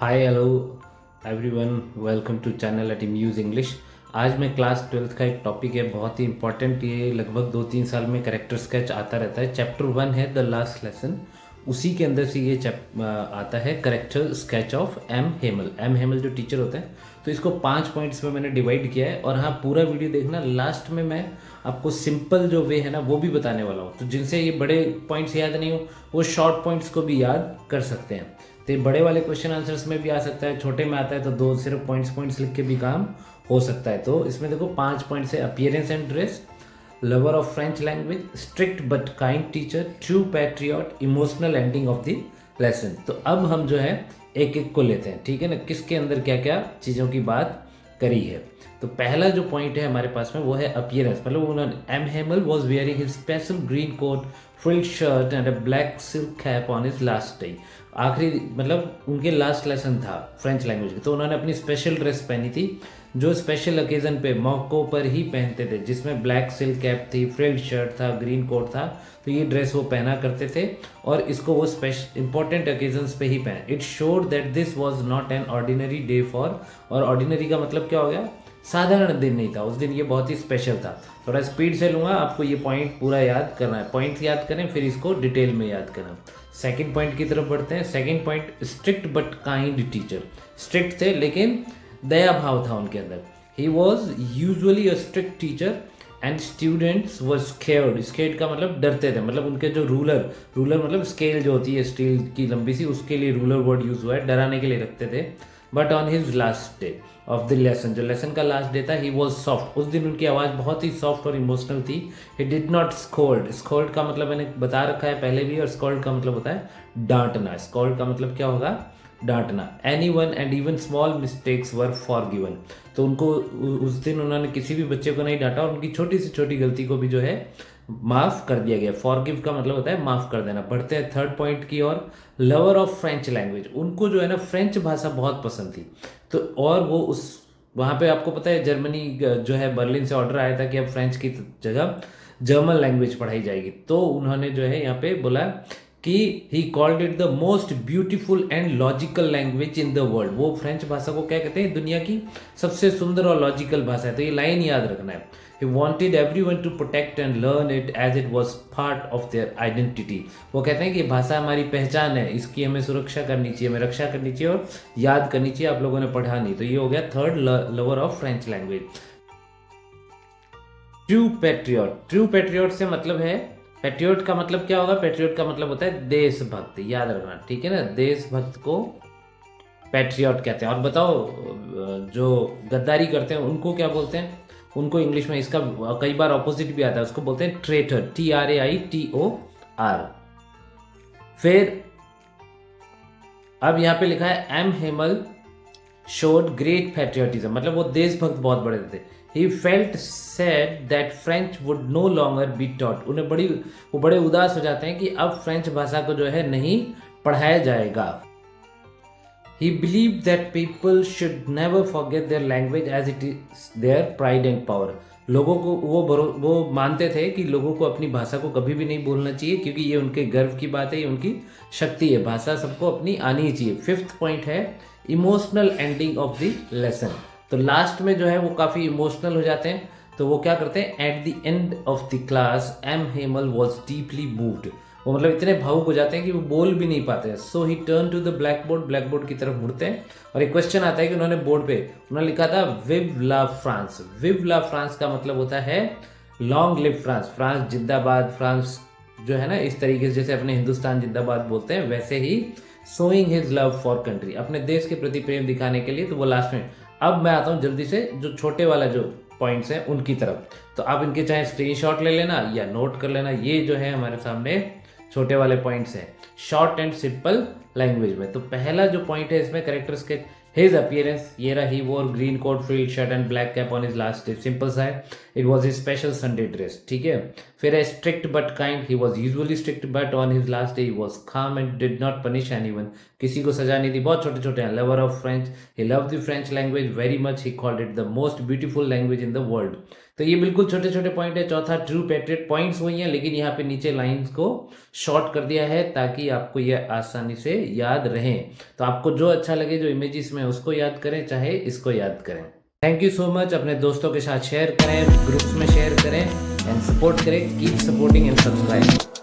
Hi hello everyone, welcome to channel at muse English. आज मैं class 12th का एक टॉपिक है बहुत ही इंपॉर्टेंट। ये लगभग 2-3 साल में करेक्टर स्केच आता रहता है। चैप्टर 1 है द लास्ट लेसन, उसी के अंदर से ये आता है character sketch of M Hamel. M Hamel जो टीचर होते हैं, तो इसको 5 पॉइंट्स में मैंने डिवाइड किया है। और हाँ, पूरा वीडियो देखना, लास्ट में मैं आपको सिंपल जो वे है ना वो भी बताने वाला हूँ। तो जिनसे ये बड़े पॉइंट्स याद नहीं हो, वो शॉर्ट पॉइंट्स को भी याद कर सकते हैं। तो ये बड़े वाले क्वेश्चन आंसर्स में भी आ सकता है, छोटे में आता है तो दो सिर्फ पॉइंट्स लिख के भी काम हो सकता है। तो इसमें देखो 5 पॉइंट्स है। Appearance and dress, lover of French language, strict but kind teacher, true patriot, emotional ending of the lesson. तो अब हम जो है एक एक को लेते हैं, ठीक है ना, किसके अंदर क्या क्या चीज़ों की बात करी है। तो पहला जो पॉइंट है हमारे पास में वो है अपीयरेंस। मतलब उन्होंने M Hamel was wearing his special green coat, frilled shirt and a black silk cap on his last day. आखिरी मतलब उनके लास्ट लेसन था फ्रेंच लैंग्वेज की, तो उन्होंने अपनी स्पेशल ड्रेस पहनी थी जो स्पेशल ओकेजन पे मौक़ों पर ही पहनते थे, जिसमें ब्लैक सिल्क कैप थी, फ्रिल्ड शर्ट था, ग्रीन कोट था। तो ये ड्रेस वो पहना करते थे और इसको वो स्पेशल इंपॉर्टेंट ओकेजन्स पे ही पहने। It showed that this was not an ordinary day for, और ऑर्डिनरी का मतलब क्या हो गया, साधारण दिन नहीं था उस दिन, ये बहुत ही स्पेशल था। थोड़ा स्पीड से लूँगा, आपको ये पॉइंट पूरा याद करना है। पॉइंट्स याद करें फिर इसको डिटेल में याद करना। सेकंड पॉइंट की तरफ बढ़ते हैं। Second point, strict but kind teacher. Strict थे लेकिन दया भाव था उनके अंदर। He was usually a strict teacher and students were scared. Scared का मतलब डरते थे। मतलब उनके जो रूलर मतलब स्केल जो होती है स्टील की लंबी सी, उसके लिए रूलर वर्ड यूज हुआ है, डराने के लिए रखते थे। But on his last day of the lesson, जो लेसन का लास्ट डे था, ही वॉज सॉफ्ट। उस दिन उनकी आवाज़ बहुत ही सॉफ्ट और इमोशनल थी। He did not scold. Scold का मतलब मैंने बता रखा है पहले भी, और स्कोल्ड का मतलब होता है डांटना। स्कोल्ड का मतलब क्या होगा, डांटना। Anyone and even small mistakes were forgiven. तो उनको उस दिन उन्होंने किसी भी बच्चे को नहीं डांटा और उनकी छोटी से छोटी गलती को भी जो है माफ़ कर दिया गया। फॉरगिव का मतलब होता है माफ़ कर देना। बढ़ते हैं थर्ड पॉइंट की ओर। Lover of French language. उनको जो है ना फ्रेंच भाषा बहुत पसंद थी। तो और वो उस वहाँ पे आपको पता है जर्मनी जो है बर्लिन से ऑर्डर आया था कि अब फ्रेंच की जगह जर्मन लैंग्वेज पढ़ाई जाएगी। तो उन्होंने जो है यहाँ पे बोला कि ही called it the most beautiful and logical language in the world. वो फ्रेंच भाषा को क्या कहते हैं, दुनिया की सबसे सुंदर और लॉजिकल भाषा है। तो ये लाइन याद रखना है। He wanted everyone to protect and learn it as it was part of their identity. वो कहते हैं कि भाषा हमारी पहचान है, इसकी हमें सुरक्षा करनी चाहिए, हमें रक्षा करनी चाहिए और याद करनी चाहिए। आप लोगों ने पढ़ा नहीं। तो ये हो गया third, lover of French language. True patriot. True patriot से मतलब है, पैट्रियट का मतलब क्या होगा, पैट्रियट का मतलब होता है देशभक्त। याद रखना, ठीक है ना, देशभक्त को पैट्रियट कहते हैं। और बताओ, जो गद्दारी करते हैं उनको क्या बोलते हैं? उनको इंग्लिश में इसका कई बार ऑपोजिट भी आता है, उसको बोलते हैं ट्रेटर। TRAITOR। फिर अब यहाँ पे लिखा है M Hemal showed great patriotism. मतलब वो देशभक्त बहुत बड़े थे। He felt sad that French would know longer be taught. उन्हें वो बड़े उदास हो जाते हैं कि अब फ्रेंच भाषा को जो है नहीं पढ़ाया जाएगा। He believed that people should never forget their language as it is their pride and power. लोगों को वो मानते थे कि लोगों को अपनी भाषा को कभी भी नहीं भूलना चाहिए, क्योंकि ये उनके गर्व की बात है, ये उनकी शक्ति है। भाषा सबको अपनी आनी ही चाहिए। फिफ्थ पॉइंट है emotional ending of the lesson. तो लास्ट में जो है वो काफ़ी इमोशनल हो जाते हैं। तो वो क्या करते हैं, at the end of the class M Hamel was deeply moved. वो मतलब इतने भावुक हो जाते हैं कि वो बोल भी नहीं पाते हैं। So he turn to the blackboard की तरफ मुड़ते हैं और एक क्वेश्चन आता है कि उन्होंने बोर्ड पे उन्होंने लिखा था विव ला फ्रांस। विव ला फ्रांस का मतलब होता है लॉन्ग लिव फ्रांस। फ्रांस जिंदाबाद। फ्रांस जो है ना, इस तरीके से जैसे अपने हिंदुस्तान जिंदाबाद बोलते हैं, वैसे he showing his love for country, अपने देश के प्रति प्रेम दिखाने के लिए। तो वो लास्ट में। अब मैं आता हूँ जल्दी से जो छोटे वाला जो पॉइंट्स हैं उनकी तरफ। तो आप इनके चाहे स्क्रीनशॉट ले लेना या नोट कर लेना। ये जो है हमारे सामने छोटे वाले पॉइंट्स हैं शॉर्ट एंड सिंपल लैंग्वेज में। तो पहला जो पॉइंट है इसमें करेक्टर स्केच, हिज अपीयरेंस। ये रहा, he wore green coat, frilled shirt and black cap on his last day. Simple सा है, it was his special Sunday dress, ठीक है। फिर है strict but kind. He was usually strict but on his last day he was calm and did not punish anyone. किसी को सजा नहीं दी, बहुत छोटे छोटे हैं। Lover of French, he loved the French language very much, he called it the most beautiful language in the world. तो ये बिल्कुल छोटे छोटे पॉइंट है। चौथा, ट्रू पैट्रियट, पॉइंट्स वही हैं लेकिन यहाँ पे नीचे लाइंस को शॉर्ट कर दिया है ताकि आपको ये आसानी से याद रहे। तो आपको जो अच्छा लगे, जो इमेजेस में, उसको याद करें, चाहे इसको याद करें। Thank you so much. अपने दोस्तों के साथ शेयर करें, ग्रुप्स में शेयर करें एंड सपोर्ट करें। Keep supporting and subscribe.